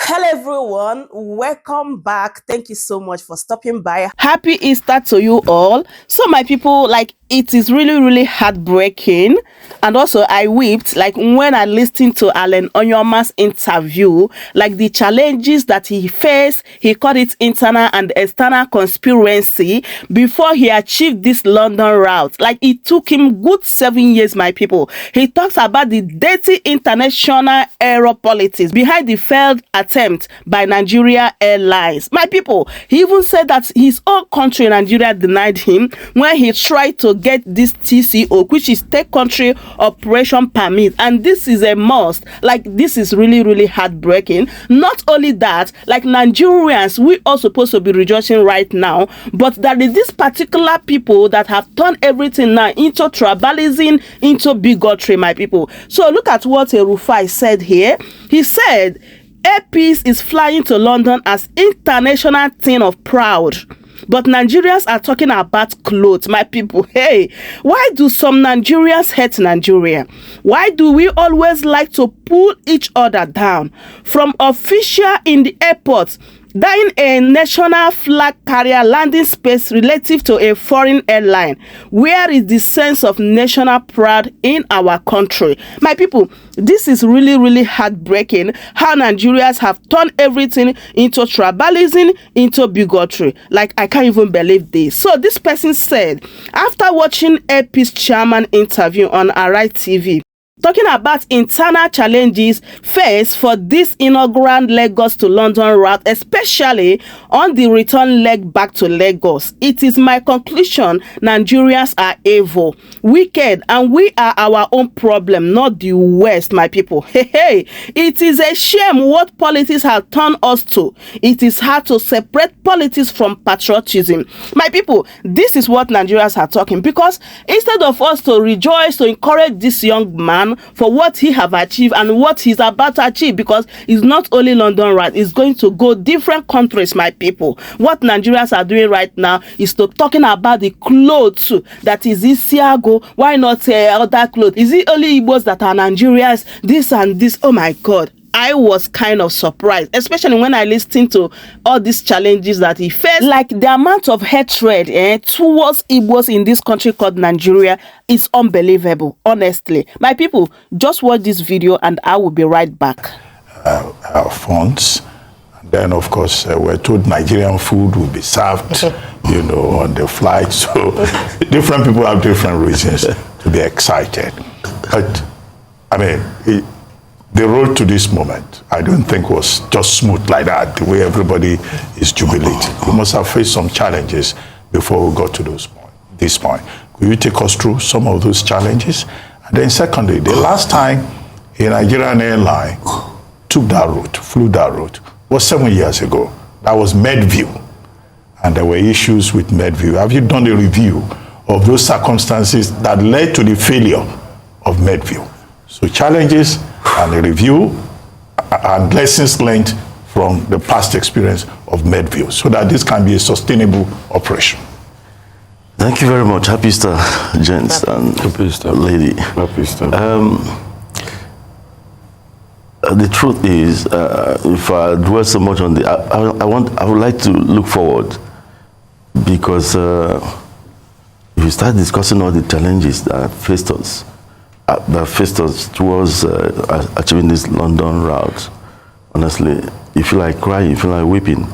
Hello everyone, welcome back. Thank you so much for stopping by. Happy Easter to you all. So my people, it is really heartbreaking, and also I wept when I listened to Allen Onyema's interview, the challenges that he faced. He called it internal and external conspiracy before he achieved this London route. It took him good 7 years, my people. He talks about the dirty international aero politics behind the failed attempt by Nigeria Airlines. My people, he even said that his own country, Nigeria, denied him when he tried to get this TCO, which is Take Country Operation Permit, and this is a must. This is really heartbreaking. Not only that, Nigerians, we are supposed to be rejoicing right now, but there is this particular people that have turned everything now into tribalism, into bigotry, my people. So look at what Rufai said here. He said Airpeace is flying to London as international thing of proud. But Nigerians are talking about clothes, my people. Hey, why do some Nigerians hate Nigeria? Why do we always like to pull each other down? From official in the airport, dying a national flag carrier landing space relative to a foreign airline. Where is the sense of national pride in our country? My people, this is really heartbreaking how Nigerians have turned everything into tribalism, into bigotry. I can't even believe this. So this person said, after watching Airpeace Chairman interview on Arise TV, talking about internal challenges faced for this inaugural Lagos to London route, especially on the return leg back to Lagos. It is my conclusion Nigerians are evil, wicked, and we are our own problem, not the West, my people. Hey, it is a shame what politics have turned us to. It is hard to separate politics from patriotism. My people, this is what Nigerians are talking, because instead of us to rejoice, to encourage this young man for what he have achieved and what he's about to achieve, because it's not only London route, it's going to go different countries, my people. What Nigerians are doing right now is to talking about the clothes that is Isiago. Why not say other clothes? Is it only Igbos that are Nigerians? This and this. Oh my God. I was kind of surprised, especially when I listened to all these challenges that he faced. The amount of hatred towards Igbos in this country called Nigeria is unbelievable, honestly. My people, just watch this video and I will be right back. Our funds. Then, of course, we're told Nigerian food will be served, on the flight. So different people have different reasons to be excited. But, I mean, the road to this moment, I don't think was just smooth like that, the way everybody is jubilating. We must have faced some challenges before we got to this point. Will you take us through some of those challenges? And then secondly, the last time a Nigerian airline took that route, flew that route, was 7 years ago. That was Medview. And there were issues with Medview. Have you done a review of those circumstances that led to the failure of Medview? So challenges and a review and lessons learned from the past experience of Medview, so that this can be a sustainable operation. Thank you very much. Happy Easter, gents and Happy Easter. Lady. Happy Easter. The truth is, if I dwell so much on the, I would like to look forward, because if you start discussing all the challenges that faced us towards achieving this London route, honestly, you feel like crying, you feel like weeping.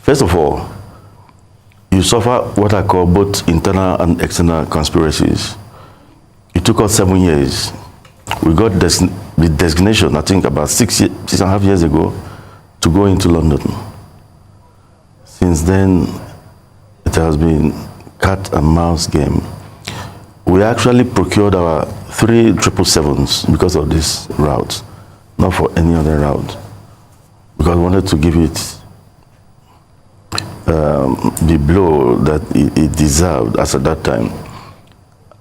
First of all, you suffer what I call both internal and external conspiracies. It took us 7 years. We got the designation, I think about 6.5 years ago, to go into London. Since then, it has been cat and mouse game. We actually procured our 3 777s because of this route, not for any other route, because we wanted to give it the blow that it deserved as at that time.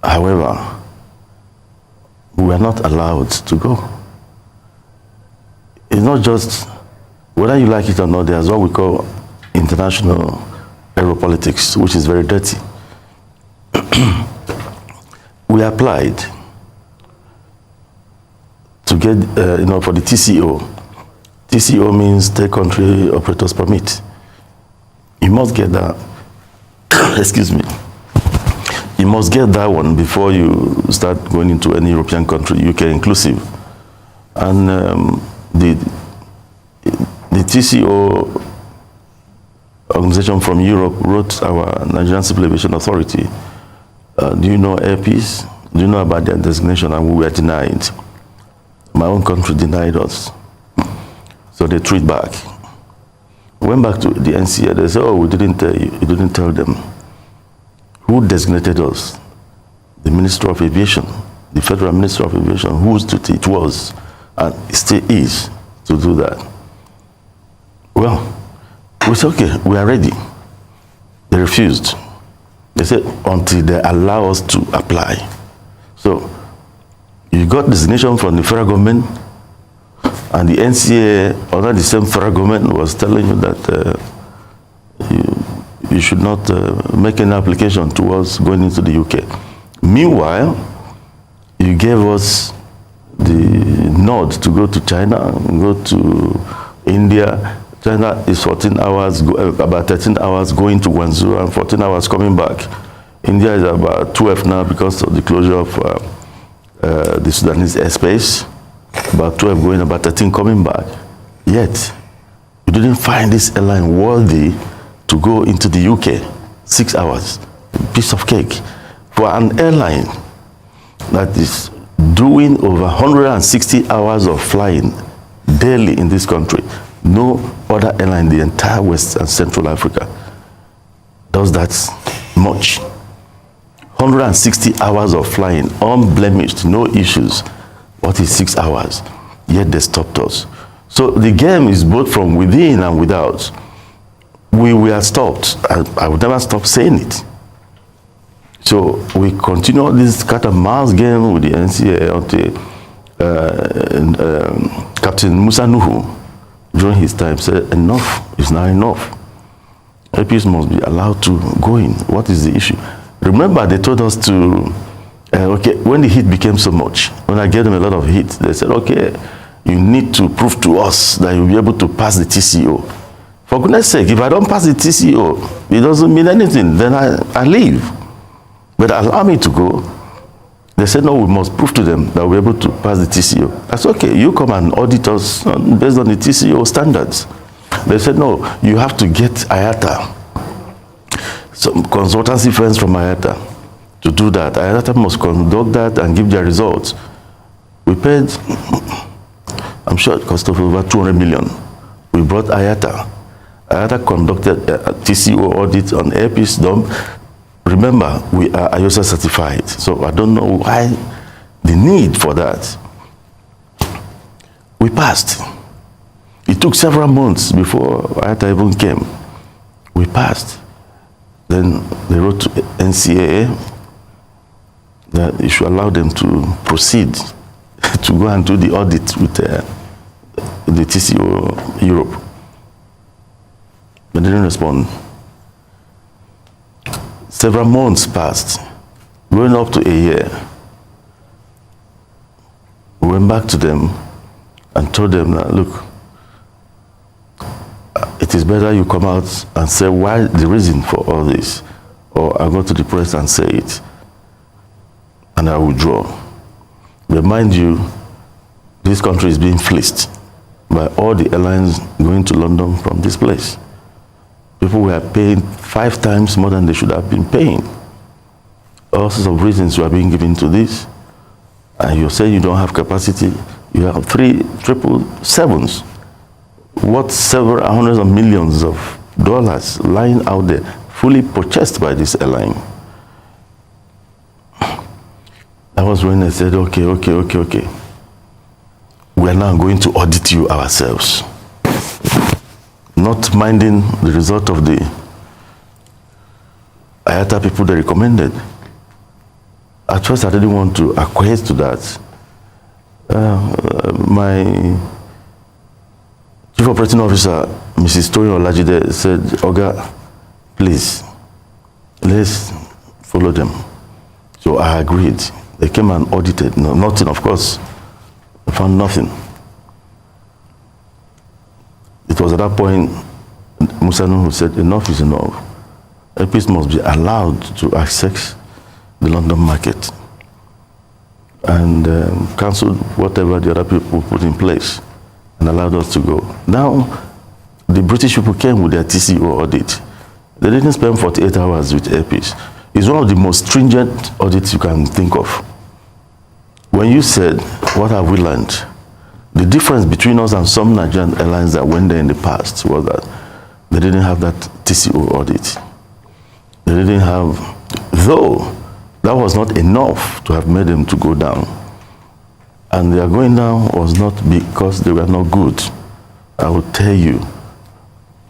However, we were not allowed to go. It's not just, whether you like it or not, there's what we call international aeropolitics, which is very dirty. We applied to get, for the TCO. TCO means Third Country Operators Permit. You must get that. Excuse me. You must get that one before you start going into any European country, UK inclusive. And the TCO organization from Europe wrote our Nigerian Civil Aviation Authority. Do you know Airpeace? Do you know about their designation? And we were denied. My own country denied us. So they threw it back. Went back to the NCA. They said, oh, we didn't tell you. You didn't tell them. Who designated us? The Minister of Aviation, the Federal Minister of Aviation, whose duty it was, and it still is, to do that. Well, we said, okay, we are ready. They refused. They said, until they allow us to apply. So, you got designation from the federal government, and the NCA, under the same federal government, was telling you that you should not make any application towards going into the UK. Meanwhile, you gave us the nod to go to China, go to India. China is 14 hours, about 13 hours going to Guangzhou and 14 hours coming back. India is about 12 now because of the closure of the Sudanese airspace. About 12 going, about 13 coming back. Yet, you didn't find this airline worthy to go into the UK. 6 hours, piece of cake. For an airline that is doing over 160 hours of flying daily in this country, no other airline in the entire West and Central Africa does that much. 160 hours of flying, unblemished, no issues. What is 6 hours? Yet they stopped us. So the game is both from within and without. We were stopped. I would never stop saying it. So we continue this cat and mouse game with the NCA until Captain Musa Nuhu, during his time, said enough is not enough. Airpeace must be allowed to go in. What is the issue? Remember, they told us to, okay, when the heat became so much, when I gave them a lot of heat, they said, okay, you need to prove to us that you'll be able to pass the TCO. For goodness sake, if I don't pass the TCO, it doesn't mean anything, then I leave. But allow me to go. They said, no, we must prove to them that we're able to pass the TCO. That's okay, you come and audit us based on the TCO standards. They said, no, you have to get IATA, some consultancy firms from IATA to do that. IATA must conduct that and give their results. We paid, I'm sure it cost of over 200 million. We brought IATA. IATA conducted a TCO audit on Airpeace dump. Remember, we are IOSA certified, so I don't know why the need for that. We passed. It took several months before IATA even came. We passed. Then they wrote to NCAA that you should allow them to proceed to go and do the audit with the TCO Europe. They didn't respond. Several months passed, going up to a year. We went back to them and told them that, look, it is better you come out and say why the reason for all this, or I go to the press and say it, and I withdraw. Remind you, this country is being fleeced by all the airlines going to London from this place. People were paying 5 times more than they should have been paying. All sorts of reasons were being given to this. And you say you don't have capacity. You have 3 777s, worth several hundreds of millions of dollars lying out there, fully purchased by this airline. That was when they said, okay. We are now going to audit you ourselves. Not minding the result of the IATA people they recommended. At first, I didn't want to acquiesce to that. My Chief Operating Officer, Mrs. Toyin Olajide, said, Oga, please, let's follow them. So I agreed. They came and audited. No, nothing, of course. I found nothing. it was at that point Musa Nuhu said, enough is enough. Airpeace must be allowed to access the London market, and cancelled whatever the other people put in place and allowed us to go. Now, the British people came with their TCO audit. They didn't spend 48 hours with Airpeace. It's one of the most stringent audits you can think of. When you said, what have we learned? The difference between us and some Nigerian airlines that went there in the past was that they didn't have that TCO audit. They didn't have, though that was not enough to have made them to go down. And their going down was not because they were not good. I will tell you,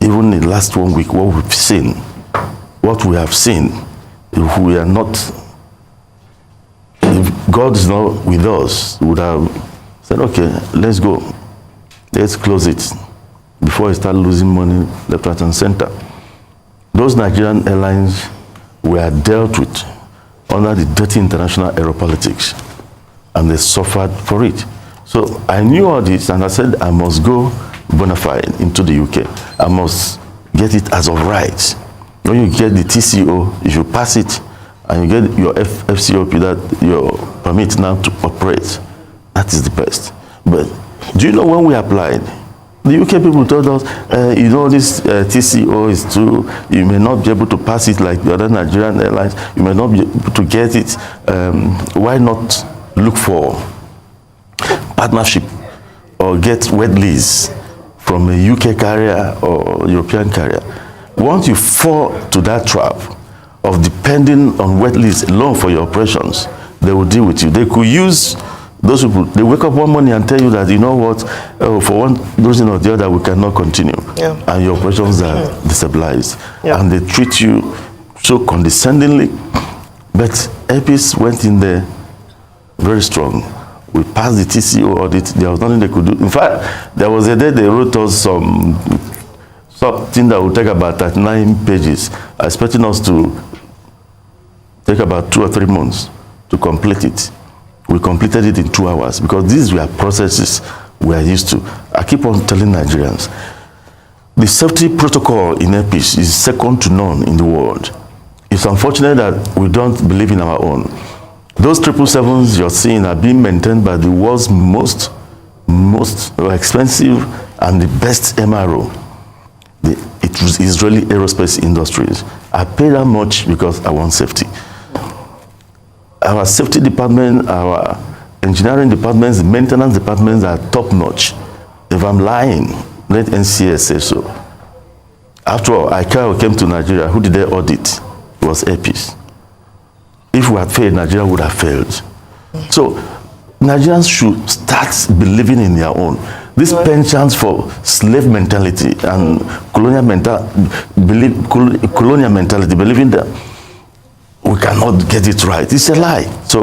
even in the last 1 week, what we have seen, if we are not, if God is not with us, we would have said, okay, let's go. Let's close it before we start losing money left, right, and center. Those Nigerian airlines were dealt with under the dirty international aeropolitics, and they suffered for it. So I knew all this, and I said, I must go bona fide into the UK. I must get it as of right. When you get the TCO, you should pass it, and you get your FCOP, that your permit now to operate. That is the best. But do you know when we applied, the UK people told us, you know, this TCO is too, you may not be able to pass it like the other Nigerian airlines, you may not be able to get it. Why not look for partnership or get wet lease from a UK carrier or European carrier? Once you fall to that trap of depending on wet lease alone for your operations, they will deal with you. They could use those people. They wake up one morning and tell you that, you know what, for one reason or the other, we cannot continue. Yeah. And your operations are destabilized. Yeah. And they treat you so condescendingly. But Airpeace went in there very strong. We passed the TCO audit. There was nothing they could do. In fact, there was a day they wrote us something that would take about 39 pages, expecting us to take about 2 or 3 months to complete it. We completed it in 2 hours because these were processes we are used to. I keep on telling Nigerians, the safety protocol in Airpeace is second to none in the world. It's unfortunate that we don't believe in our own. Those 777s you're seeing are being maintained by the world's most expensive and the best MRO. It was Israeli aerospace industries. I pay that much because I want safety. Our safety department, our engineering departments, maintenance departments are top notch. If I'm lying, let NCS say so. After all, ICAO came to Nigeria. Who did they audit? It was Airpeace. If we had failed, Nigeria would have failed. So Nigerians should start believing in their own. This penchant for slave mentality and colonial mentality, believing that we cannot get it right, it's a lie. So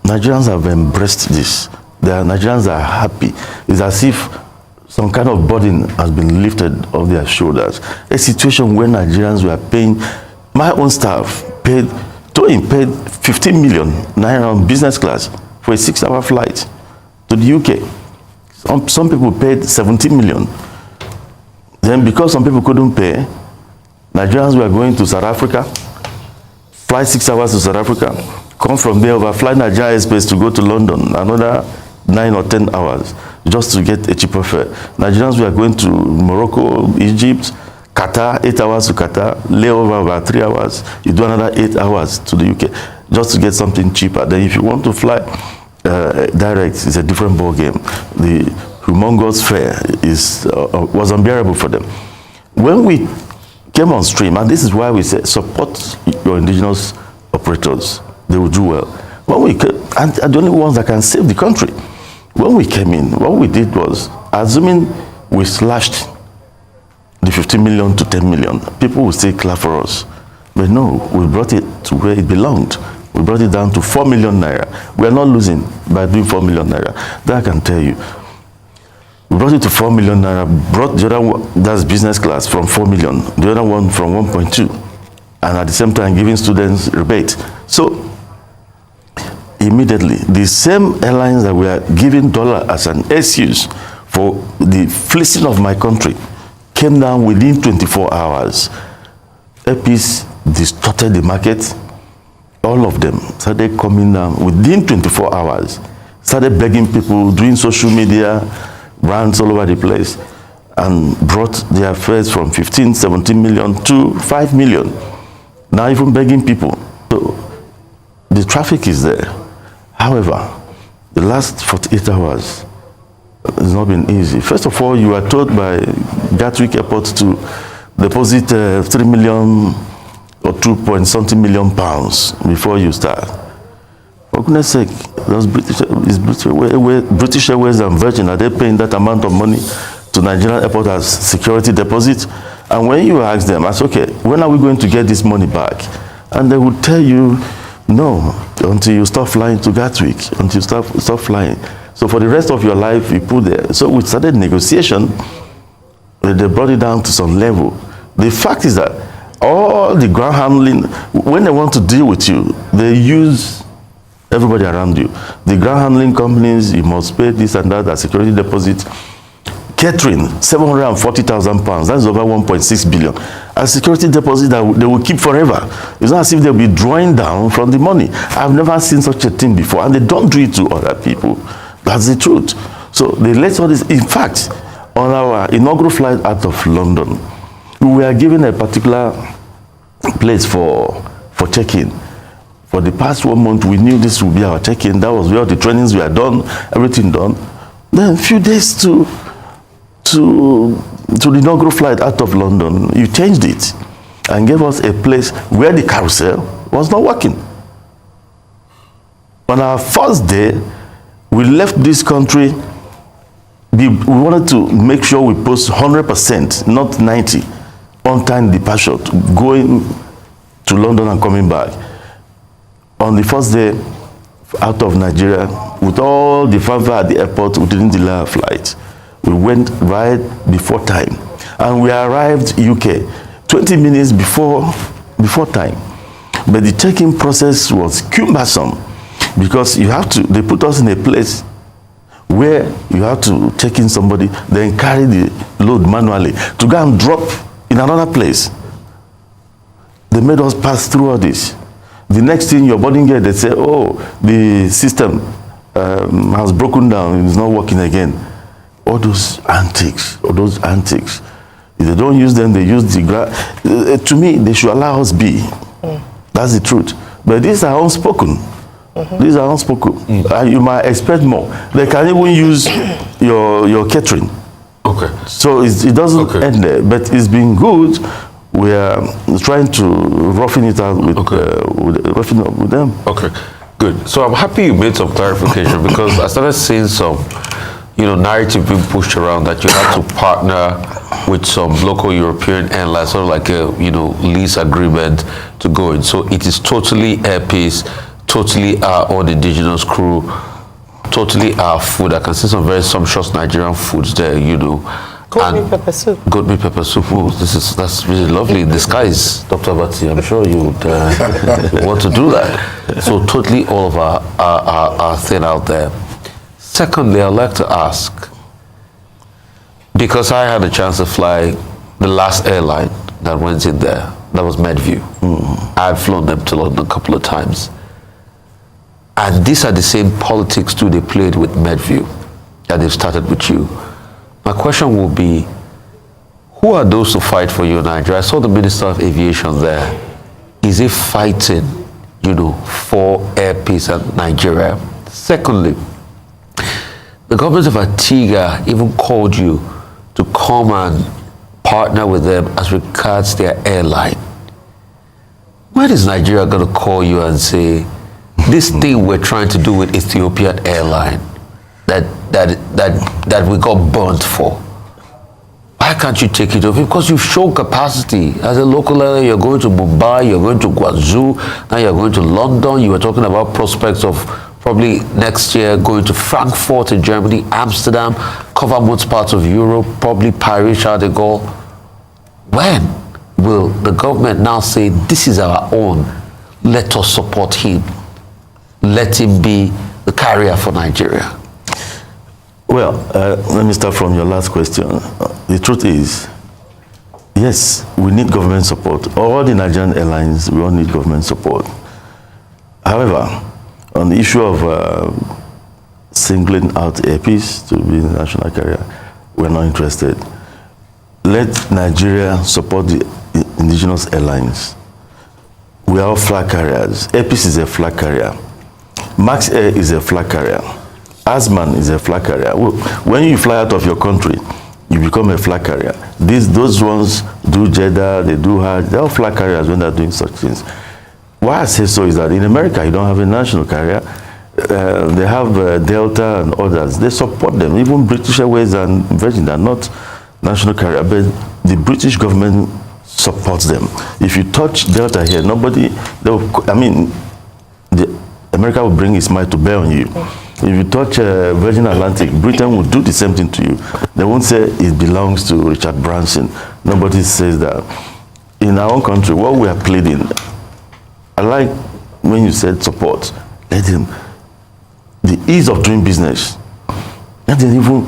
Nigerians have embraced this. Nigerians are happy. It's as if some kind of burden has been lifted off their shoulders. A situation where Nigerians were paying, my own staff paid 15 million naira on business class for a 6-hour flight to the UK. Some people paid 17 million. Then because some people couldn't pay, Nigerians were going to South Africa, fly 6 hours to South Africa, come from there, overfly Nigeria airspace to go to London, another 9 or 10 hours just to get a cheaper fare. Nigerians were going to Morocco, Egypt, Qatar, 8 hours to Qatar, layover about 3 hours, you do another 8 hours to the UK just to get something cheaper. Then if you want to fly direct, it's a different ball game. The humongous fare was unbearable for them. When we came on stream, and this is why we say support your indigenous operators, they will do well. When we came, and the only ones that can save the country. When we came in, what we did was, assuming we slashed the 15 million to 10 million, people will still clap for us. But no, we brought it to where it belonged. We brought it down to 4 million naira. We are not losing by doing 4 million naira. That I can tell you. We brought it to 4 million naira, brought the other one, that's business class, from 4 million, the other one from 1.2, and at the same time giving students rebate. So immediately, the same airlines that were giving dollar as an excuse for the fleecing of my country came down within 24 hours. Airpeace distorted the market. All of them started coming down within 24 hours. Started begging people, doing social media, brands all over the place, and brought their fares from 15, 17 million to 5 million. Now even begging people. So the traffic is there. However, the last 48 hours has not been easy. First of all, you were told by Gatwick Airport to deposit 3 million or 2-point-something million pounds before you start. For goodness sake, those British Airways and Virgin, are they paying that amount of money to Nigerian airport as security deposit? And when you ask them, I say, okay, when are we going to get this money back? And they will tell you, no, until you stop flying to Gatwick, until you stop flying. So for the rest of your life, you put there. So we started negotiation. They brought it down to some level. The fact is that all the ground handling, when they want to deal with you, they use everybody around you. The ground handling companies, you must pay this and that as security deposit. Catering, 740,000 pounds, that's over 1.6 billion. A security deposit that they will keep forever. It's not as if they'll be drawing down from the money. I've never seen such a thing before, and they don't do it to other people. That's the truth. So they let all this. In fact, on our inaugural flight out of London, we were given a particular place for check-in. For the past 1 month, we knew this would be our check-in. That was where the trainings were done, everything done. Then a few days to the inaugural flight out of London, you changed it and gave us a place where the carousel was not working. On our first day, we left this country. We wanted to make sure we post 100%, not 90, on-time departure, going to London and coming back. On the first day out of Nigeria, with all the fanfare at the airport, we didn't delay our flight. We went right before time, and we arrived UK 20 minutes before time. But the check-in process was cumbersome because you have to. They put us in a place where you have to check in somebody, then carry the load manually to go and drop in another place. They made us pass through all this. The next thing, your boarding gate, they say, oh, the system has broken down, it's not working again. All those antics. If they don't use them, they use the to me, they should allow us be. That's the truth. But these are unspoken. These are unspoken. You might expect more. They can even use your catering. Okay. So it doesn't end there. But it's been good. We are trying to roughen it out with them. Okay, good. So I'm happy you made some clarification because I started seeing some narrative being pushed around that you have to partner with some local European airlines, sort of like a, lease agreement to go in. So it is totally Airpeace, totally our own indigenous crew, totally our food. I can see some very sumptuous Nigerian foods there, Goat meat pepper soup. Goat meat pepper soup. Oh, that's really lovely in disguise, Dr. Batsi. I'm sure you would want to do that. So totally all of our thing out there. Secondly, I'd like to ask, because I had a chance to fly the last airline that went in there, that was Medview. I've flown them to London a couple of times. And these are the same politics too they played with Medview that they've started with you. My question will be, who are those who fight for you in Nigeria? I saw the Minister of Aviation there. Is he fighting, for Airpeace and Nigeria? Secondly, the government of Antigua even called you to come and partner with them as regards their airline. When is Nigeria going to call you and say, this thing we're trying to do with Ethiopian airline that we got burnt for, why can't you take it over? Because you've shown capacity. As a local airline, you're going to Mumbai, you're going to Guangzhou, now you're going to London. You were talking about prospects of probably next year going to Frankfurt in Germany, Amsterdam, cover most parts of Europe, probably Paris, Charles de Gaulle. When will the government now say, this is our own, let us support him, let him be the carrier for Nigeria? Well, let me start from your last question. The truth is, yes, we need government support. All the Nigerian airlines, we all need government support. However, on the issue of singling out Airpeace to be the national carrier, we're not interested. Let Nigeria support the indigenous airlines. We are all flag carriers. Airpeace is a flag carrier. Max Air is a flag carrier. Asman is a flag carrier. When you fly out of your country, you become a flag carrier. Those ones do Jeddah, they do Hajj, they're all flag carriers when they're doing such things. Why I say so is that in America, you don't have a national carrier. They have Delta and others. They support them. Even British Airways and Virgin are not national carrier, but the British government supports them. If you touch Delta here, nobody, America will bring its might to bear on you. If you touch Virgin Atlantic, Britain will do the same thing to you. They won't say it belongs to Richard Branson. Nobody says that. In our own country, what we are pleading, I like when you said support, let them, the ease of doing business, let them even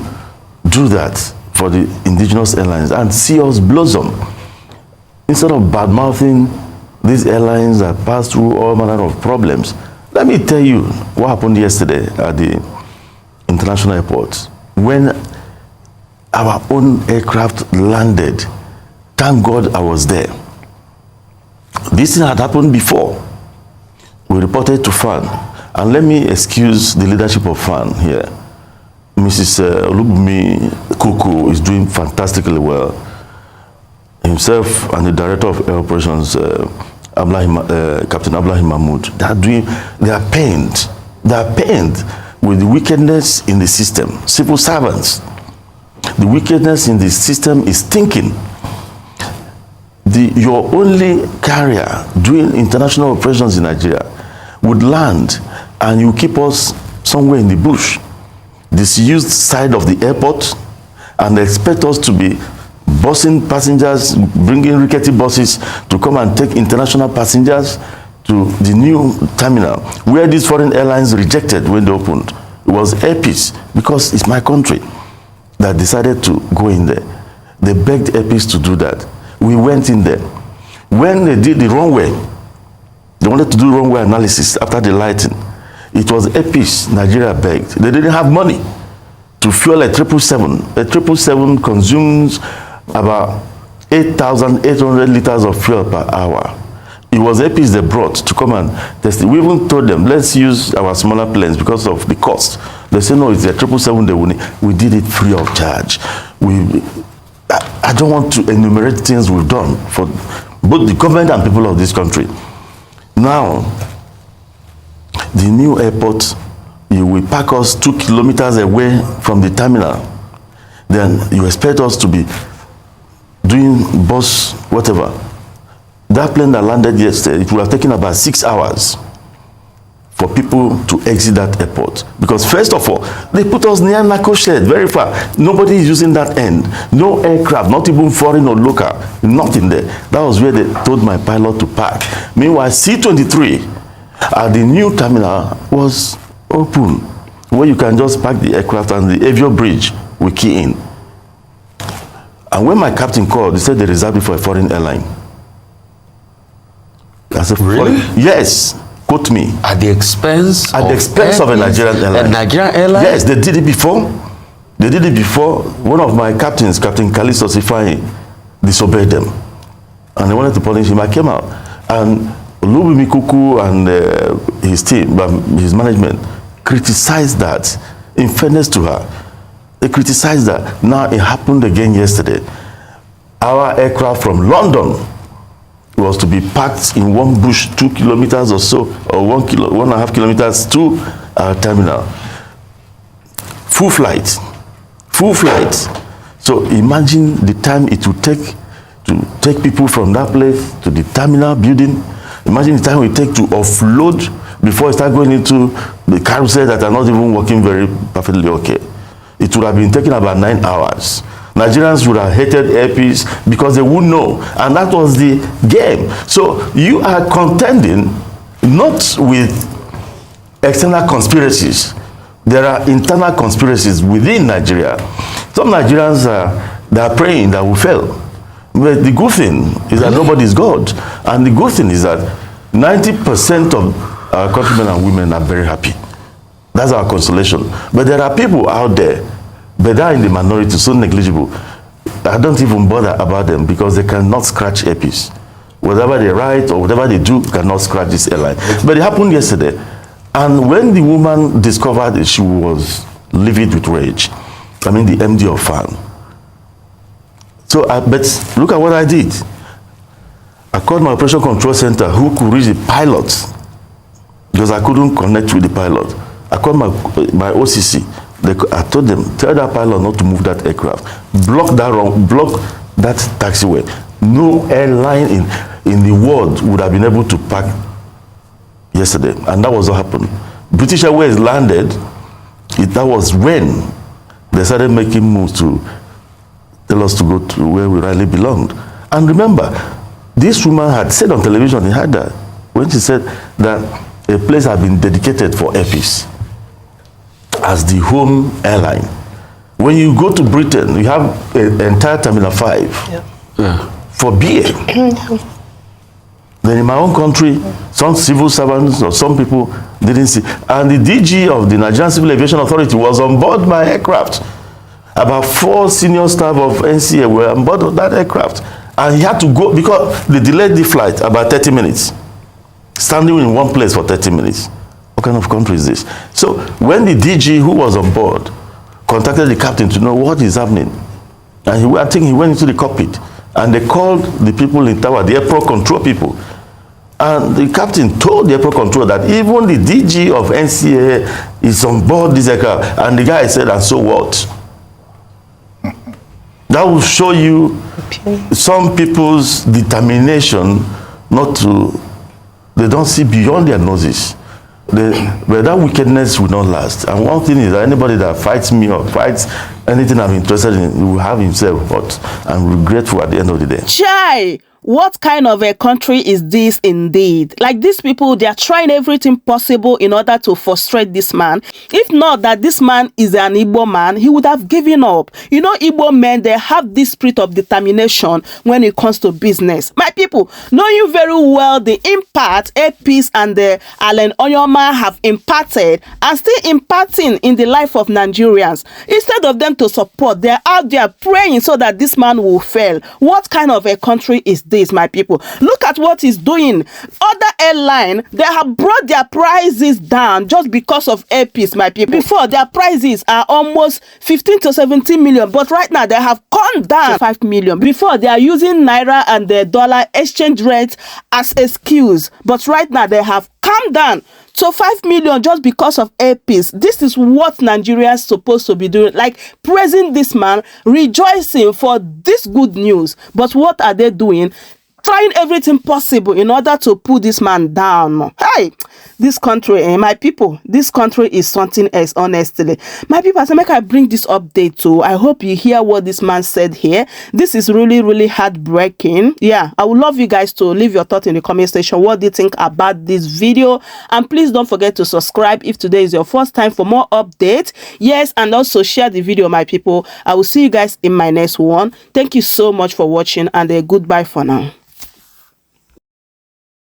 do that for the indigenous airlines and see us blossom. Instead of bad-mouthing these airlines that pass through all manner of problems. Let me tell you what happened yesterday at the international airport. When our own aircraft landed, thank God I was there. This thing had happened before. We reported to FAN. And let me excuse the leadership of FAN here. Mrs. Olubumi Kuku is doing fantastically well. Himself and the director of air operations, Captain Ablahi Mahmoud, they are pained. They are pained with the wickedness in the system. Civil servants. The wickedness in the system is thinking. Your only carrier doing international operations in Nigeria would land and you keep us somewhere in the bush, disused side of the airport, and expect us to be busing passengers, bringing rickety buses to come and take international passengers to the new terminal, where these foreign airlines rejected when they opened. It was Airpeace, because it's my country, that decided to go in there. They begged Airpeace to do that. We went in there. When they did the runway, they wanted to do runway analysis after the lighting. It was Airpeace Nigeria begged. They didn't have money to fuel a 777. A 777 consumes about 8,800 liters of fuel per hour. It was Airpeace they brought to come and test it. We even told them, let's use our smaller planes because of the cost. They said, no, it's a 777 they will need. We did it free of charge. I don't want to enumerate things we've done for both the government and people of this country. Now, the new airport, you will park us 2 kilometers away from the terminal. Then you expect us to be doing bus, whatever. That plane that landed yesterday, it would have taken about 6 hours for people to exit that airport. Because first of all, they put us near Nako Shed, very far. Nobody is using that end. No aircraft, not even foreign or local, nothing there. That was where they told my pilot to park. Meanwhile, C-23 at the new terminal was open, where you can just park the aircraft and the Avio bridge will key in. And when my captain called, he said they reserved it for a foreign airline. I said, really? Yes. Quote me. At the expense? At the expense of a Nigerian airline. A Nigerian airline? Yes, they did it before. They did it before. One of my captains, Captain Kalisto Sifai, disobeyed them. And they wanted to punish him. I came out. And Olubumi Kuku and his team, his management, criticized that. In fairness to her, they criticized that. Now it happened again yesterday. Our aircraft from London was to be packed in one bush 2 kilometers or so, or 1.5 kilometers to our terminal. Full flight. Full flight. So imagine the time it would take to take people from that place to the terminal building. Imagine the time it would take to offload before it start going into the carousel that are not even working very perfectly okay. It would have been taking about 9 hours. Nigerians would have hated Airpeace because they would know. And that was the game. So you are contending not with external conspiracies. There are internal conspiracies within Nigeria. Some Nigerians they are praying that we fail. But the good thing is that nobody is God. And the good thing is that 90% of our countrymen and women are very happy. That's our consolation. But there are people out there, but they are in the minority, so negligible. I don't even bother about them because they cannot scratch Airpeace. Whatever they write or whatever they do cannot scratch this airline. But it happened yesterday. And when the woman discovered it, she was livid with rage. I mean, the MD of FAN. So, but look at what I did. I called my operation control center who could reach the pilot because I couldn't connect with the pilot. I called my OCC. I told them, tell that pilot not to move that aircraft. Block that taxiway. No airline in the world would have been able to park yesterday. And that was what happened. British Airways landed. That was when they started making moves to tell us to go to where we really belonged. And remember, this woman had said on television, he had that, when she said that a place had been dedicated for Airpeace as the home airline. When you go to Britain, you have an entire Terminal 5 for beer. Then in my own country, some civil servants or some people didn't see. And the DG of the Nigerian Civil Aviation Authority was on board my aircraft. About 4 senior staff of NCA were on board of that aircraft. And he had to go because they delayed the flight about 30 minutes. Standing in one place for 30 minutes. What kind of country is this? So when the DG who was on board contacted the captain to know what is happening, and I think he went into the cockpit, and they called the people in tower, the airport control people. And the captain told the airport control that even the DG of NCA is on board this aircraft. And the guy said, and so what? That will show you some people's determination not to, they don't see beyond their noses. But that wickedness will not last. And one thing is that anybody that fights me or fights anything I'm interested in will have himself hurt and regretful at the end of the day. Chai! What kind of a country is this indeed? Like these people, they are trying everything possible in order to frustrate this man. If not that this man is an Igbo man, he would have given up. You know, Igbo men, they have this spirit of determination when it comes to business. My people, know you very well the impact Airpeace and the Allen Onyema have impacted and still impacting in the life of Nigerians. Instead of them to support, they're out there praying so that this man will fail. What kind of a country is this, my people? Look at what he's doing. Other airline, they have brought their prices down just because of Airpeace, my people. Before, their prices are almost 15 to 17 million, but right now they have come down to 5 million. Before, they are using naira and the dollar exchange rate as excuse, but right now they have come down to 5 million just because of Airpeace. This is what Nigerians supposed to be doing, like praising this man, rejoicing for this good news. But what are they doing? Trying everything possible in order to put this man down. Hey, this country, my people, this country is something else, honestly. My people, as I make I bring this update to, I hope you hear what this man said here. This is really, really heartbreaking. Yeah, I would love you guys to leave your thoughts in the comment section. What do you think about this video? And please don't forget to subscribe if today is your first time for more updates. Yes, and also share the video, my people. I will see you guys in my next one. Thank you so much for watching, and a goodbye for now.